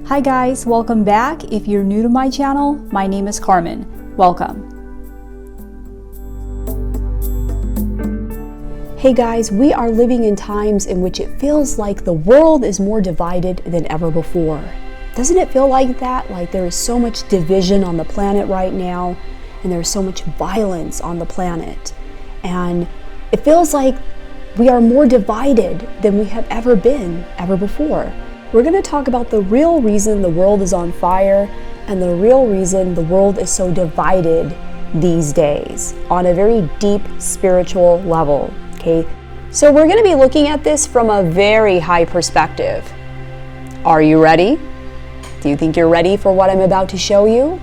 Hi guys, welcome back. If you're new to my channel, my name is Carmen. Welcome. Hey guys, we are living in times in which it feels like the world is more divided than ever before. Doesn't it feel like that? Like there is so much division on the planet right now, and there's so much violence on the planet. And it feels like we are more divided than we have ever been, ever before. We're going to talk about the real reason the world is on fire and the real reason the world is so divided these days on a very deep spiritual level, okay? So we're going to be looking at this from a very high perspective. Are you ready? Do you think you're ready for what I'm about to show you?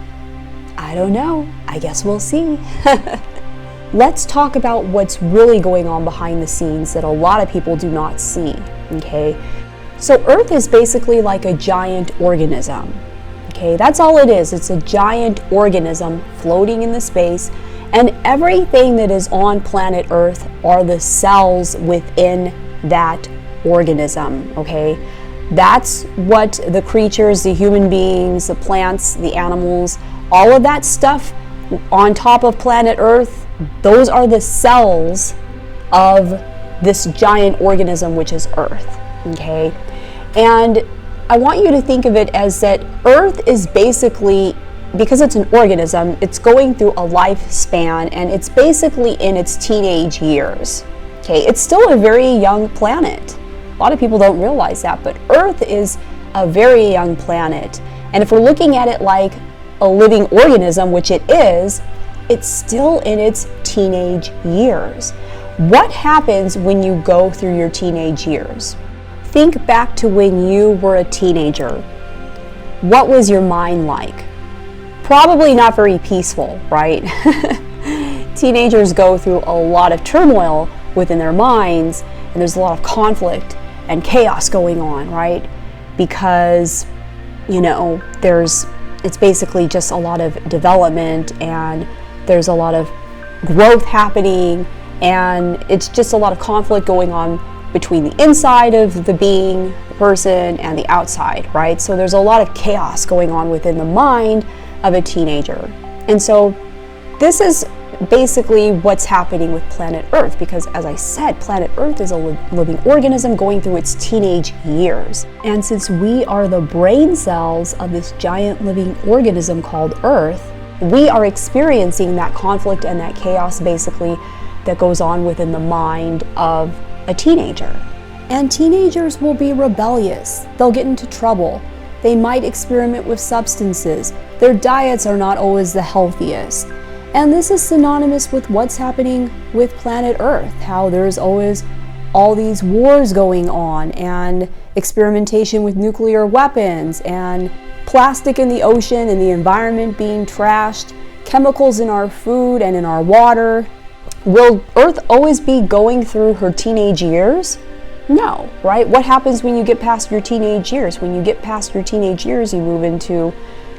I don't know. I guess we'll see. Let's talk about what's really going on behind the scenes that a lot of people do not see, okay? So Earth is basically like a giant organism, okay? That's all it is. It's a giant organism floating in the space, and everything that is on planet Earth are the cells within that organism, okay? That's what the creatures, the human beings, the plants, the animals, all of that stuff on top of planet Earth, those are the cells of this giant organism, which is Earth, okay? And I want you to think of it as that Earth is basically, because it's an organism, it's going through a lifespan, and it's basically in its teenage years, okay? It's still a very young planet. A lot of people don't realize that, but Earth is a very young planet. And if we're looking at it like a living organism, which it is, it's still in its teenage years. What happens when you go through your teenage years? Think back to when you were a teenager. What was your mind like? Probably not very peaceful, right? Teenagers go through a lot of turmoil within their minds, and there's a lot of conflict and chaos going on, right? Because, you know, it's basically just a lot of development, and there's a lot of growth happening, and it's just a lot of conflict going on between the inside of the being, the person, and the outside, right? So there's a lot of chaos going on within the mind of a teenager. And so this is basically what's happening with planet Earth, because as I said, planet Earth is a living organism going through its teenage years. And since we are the brain cells of this giant living organism called Earth, we are experiencing that conflict and that chaos basically that goes on within the mind of a teenager. And teenagers will be rebellious. They'll get into trouble. They might experiment with substances. Their diets are not always the healthiest. And this is synonymous with what's happening with planet Earth, how there's always all these wars going on, and experimentation with nuclear weapons, and plastic in the ocean and the environment being trashed, chemicals in our food and in our water. Will Earth always be going through her teenage years? No, right? What happens when you get past your teenage years? When you get past your teenage years, you move into,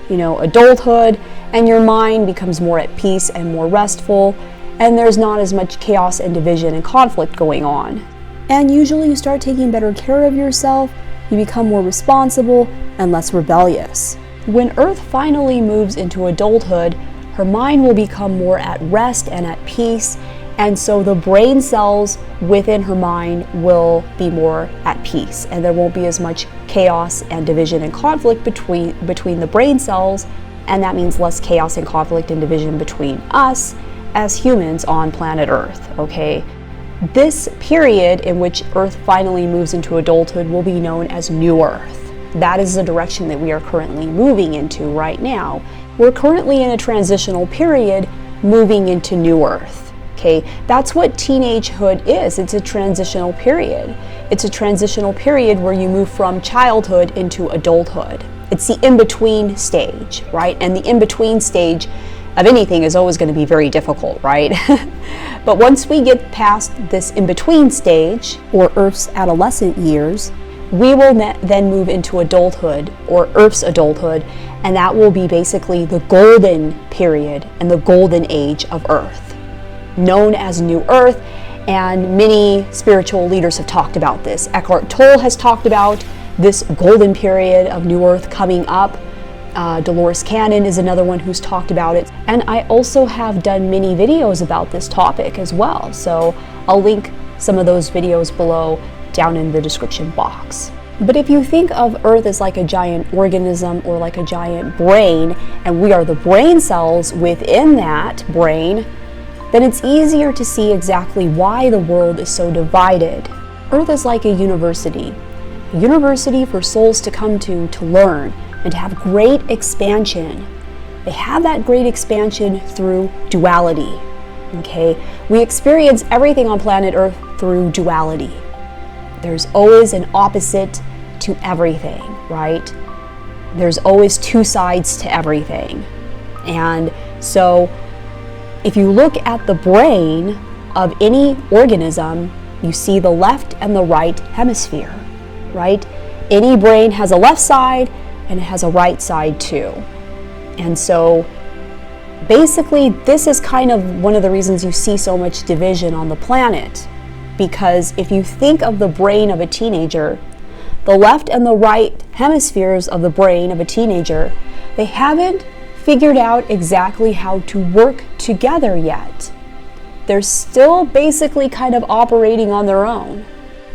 adulthood, and your mind becomes more at peace and more restful, and there's not as much chaos and division and conflict going on. And usually you start taking better care of yourself, you become more responsible and less rebellious. When Earth finally moves into adulthood, her mind will become more at rest and at peace, and so the brain cells within her mind will be more at peace, and there won't be as much chaos and division and conflict between the brain cells, and that means less chaos and conflict and division between us as humans on planet Earth, okay? This period in which Earth finally moves into adulthood will be known as New Earth. That is the direction that we are currently moving into right now. We're currently in a transitional period moving into New Earth. Okay, that's what teenagehood is. It's a transitional period. It's a transitional period where you move from childhood into adulthood. It's the in-between stage, right? And the in-between stage of anything is always going to be very difficult, right? But once we get past this in-between stage, or Earth's adolescent years, we will then move into adulthood, or Earth's adulthood, and that will be basically the golden period and the golden age of Earth, known as New Earth, and many spiritual leaders have talked about this. Eckhart Tolle has talked about this golden period of New Earth coming up. Dolores Cannon is another one who's talked about it. And I also have done many videos about this topic as well. So I'll link some of those videos below down in the description box. But if you think of Earth as like a giant organism or like a giant brain, and we are the brain cells within that brain, then it's easier to see exactly why the world is so divided. Earth is like a university for souls to come to learn and to have great expansion. They have that great expansion through duality. Okay, we experience everything on planet Earth through duality. There's always an opposite to everything, right? There's always two sides to everything. And so if you look at the brain of any organism, you see the left and the right hemisphere, right? Any brain has a left side and it has a right side too. And so basically, this is kind of one of the reasons you see so much division on the planet. Because if you think of the brain of a teenager, the left and the right hemispheres of the brain of a teenager, they haven't figured out exactly how to work together yet. They're still basically kind of operating on their own.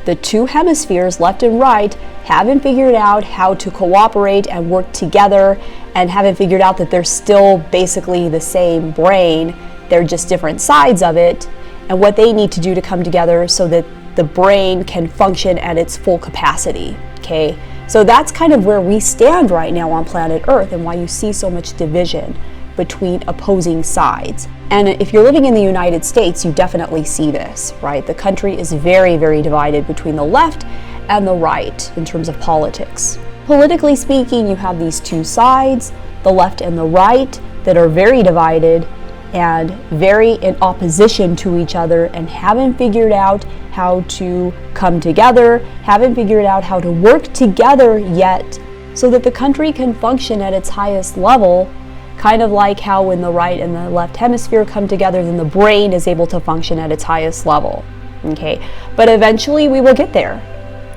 The two hemispheres, left and right, haven't figured out how to cooperate and work together, and haven't figured out that they're still basically the same brain. They're just different sides of it, and what they need to do to come together so that the brain can function at its full capacity. Okay, so that's kind of where we stand right now on planet Earth, and why you see so much division between opposing sides. And if you're living in the United States, you definitely see this, right? The country is very, very divided between the left and the right in terms of politics. Politically speaking, you have these two sides, the left and the right, that are very divided and very in opposition to each other, and haven't figured out how to come together, haven't figured out how to work together yet, so that the country can function at its highest level. Kind of like how when the right and the left hemisphere come together, then the brain is able to function at its highest level. Okay, but eventually we will get there.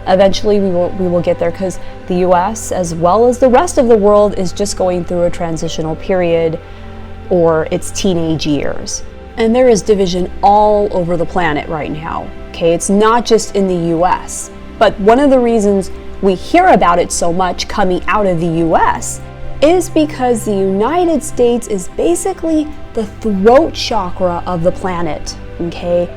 Eventually we will get there, because the US, as well as the rest of the world, is just going through a transitional period, or its teenage years. And there is division all over the planet right now. Okay, it's not just in the US. But one of the reasons we hear about it so much coming out of the US is because the United States is basically the throat chakra of the planet, okay?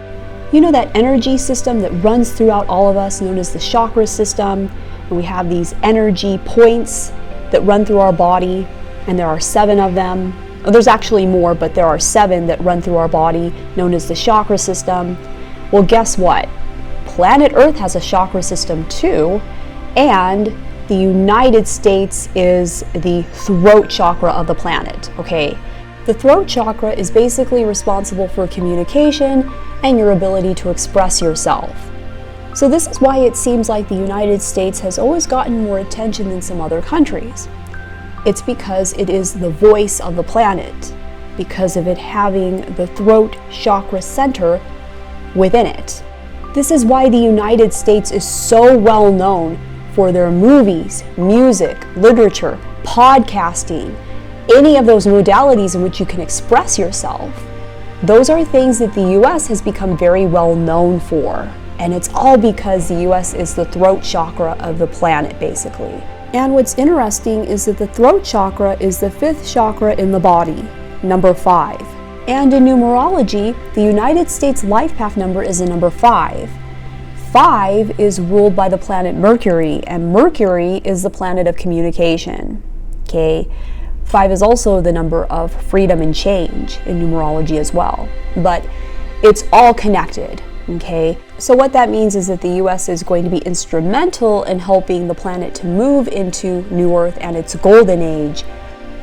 You know that energy system that runs throughout all of us, known as the chakra system, and we have these energy points that run through our body, and there are 7 of them. Oh, there's actually more, but there are 7 that run through our body, known as the chakra system. Well, guess what? Planet Earth has a chakra system too, and the United States is the throat chakra of the planet, okay? The throat chakra is basically responsible for communication and your ability to express yourself. So this is why it seems like the United States has always gotten more attention than some other countries. It's because it is the voice of the planet, because of it having the throat chakra center within it. This is why the United States is so well known for their movies, music, literature, podcasting, any of those modalities in which you can express yourself. Those are things that the US has become very well known for. And it's all because the US is the throat chakra of the planet, basically. And what's interesting is that the throat chakra is the 5th chakra in the body, number 5. And in numerology, the United States life path number is a number 5. 5 is ruled by the planet Mercury, and Mercury is the planet of communication. Okay, 5 is also the number of freedom and change in numerology as well, but it's all connected. Okay, so what that means is that the US is going to be instrumental in helping the planet to move into New Earth and its golden age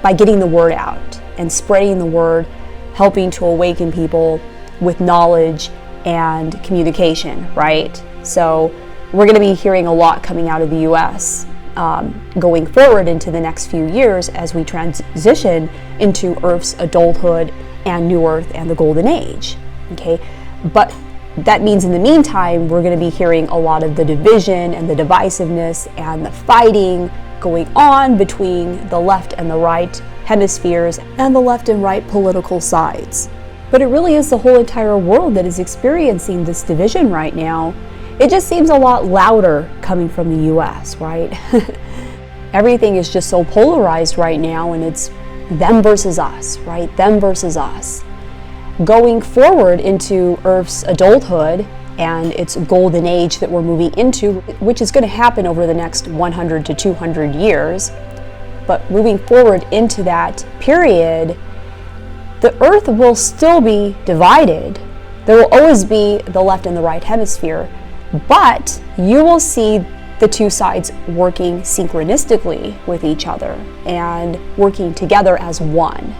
by getting the word out and spreading the word, helping to awaken people with knowledge and communication, right? So we're going to be hearing a lot coming out of the US going forward into the next few years as we transition into Earth's adulthood and New Earth and the Golden Age. Okay, but that means in the meantime, we're going to be hearing a lot of the division and the divisiveness and the fighting going on between the left and the right hemispheres and the left and right political sides. But it really is the whole entire world that is experiencing this division right now. It just seems a lot louder coming from the US, right? Everything is just so polarized right now, and it's them versus us, right? Them versus us. Going forward into Earth's adulthood and its golden age that we're moving into, which is going to happen over the next 100 to 200 years, but moving forward into that period, the Earth will still be divided. There will always be the left and the right hemisphere, but you will see the two sides working synchronistically with each other and working together as one,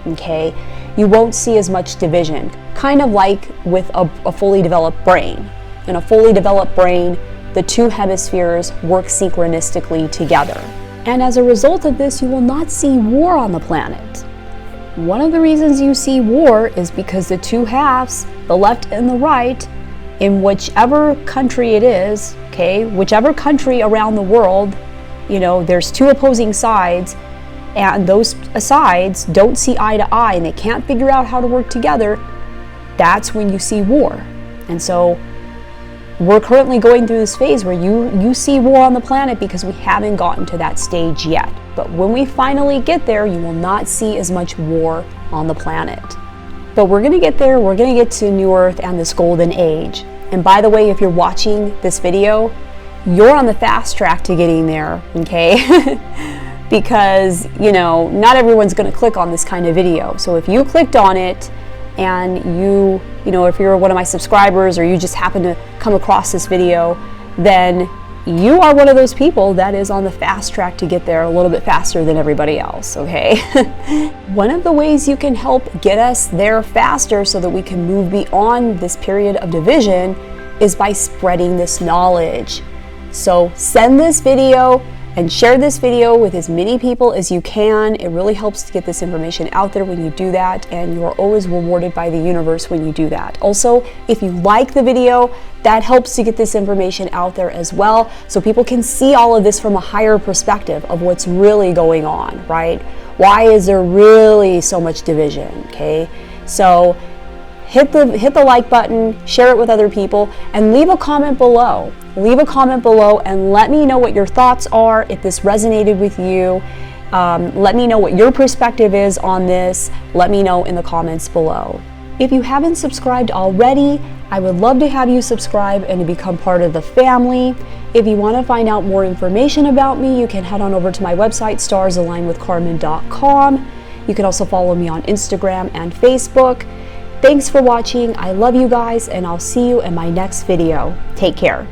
okay? You won't see as much division, kind of like with a fully developed brain. In a fully developed brain, the two hemispheres work synchronistically together. And as a result of this, you will not see war on the planet. One of the reasons you see war is because the two halves, the left and the right, in whichever country it is, okay, whichever country around the world, you know, there's two opposing sides, and those sides don't see eye to eye and they can't figure out how to work together. That's when you see war. And so we're currently going through this phase where you see war on the planet because we haven't gotten to that stage yet. But when we finally get there, you will not see as much war on the planet. But we're going to get there. We're going to get to New Earth and this golden age. And by the way, if you're watching this video, you're on the fast track to getting there, okay? Because, you know, not everyone's going to click on this kind of video. So if you clicked on it and you know, if you're one of my subscribers or you just happen to come across this video, then you are one of those people that is on the fast track to get there a little bit faster than everybody else, okay? One of the ways you can help get us there faster so that we can move beyond this period of division is by spreading this knowledge. So send this video and share this video with as many people as you can. It really helps to get this information out there when you do that, and you are always rewarded by the universe when you do that. Also, if you like the video, that helps to get this information out there as well, so people can see all of this from a higher perspective of what's really going on, right? Why is there really so much division, okay? So hit the like button, share it with other people, and leave a comment below. Leave a comment below and let me know what your thoughts are, if this resonated with you. Let me know what your perspective is on this. Let me know in the comments below. If you haven't subscribed already, I would love to have you subscribe and to become part of the family. If you want to find out more information about me, you can head on over to my website, StarsAlignWithCarmen.com. You can also follow me on Instagram and Facebook. Thanks for watching. I love you guys, and I'll see you in my next video. Take care.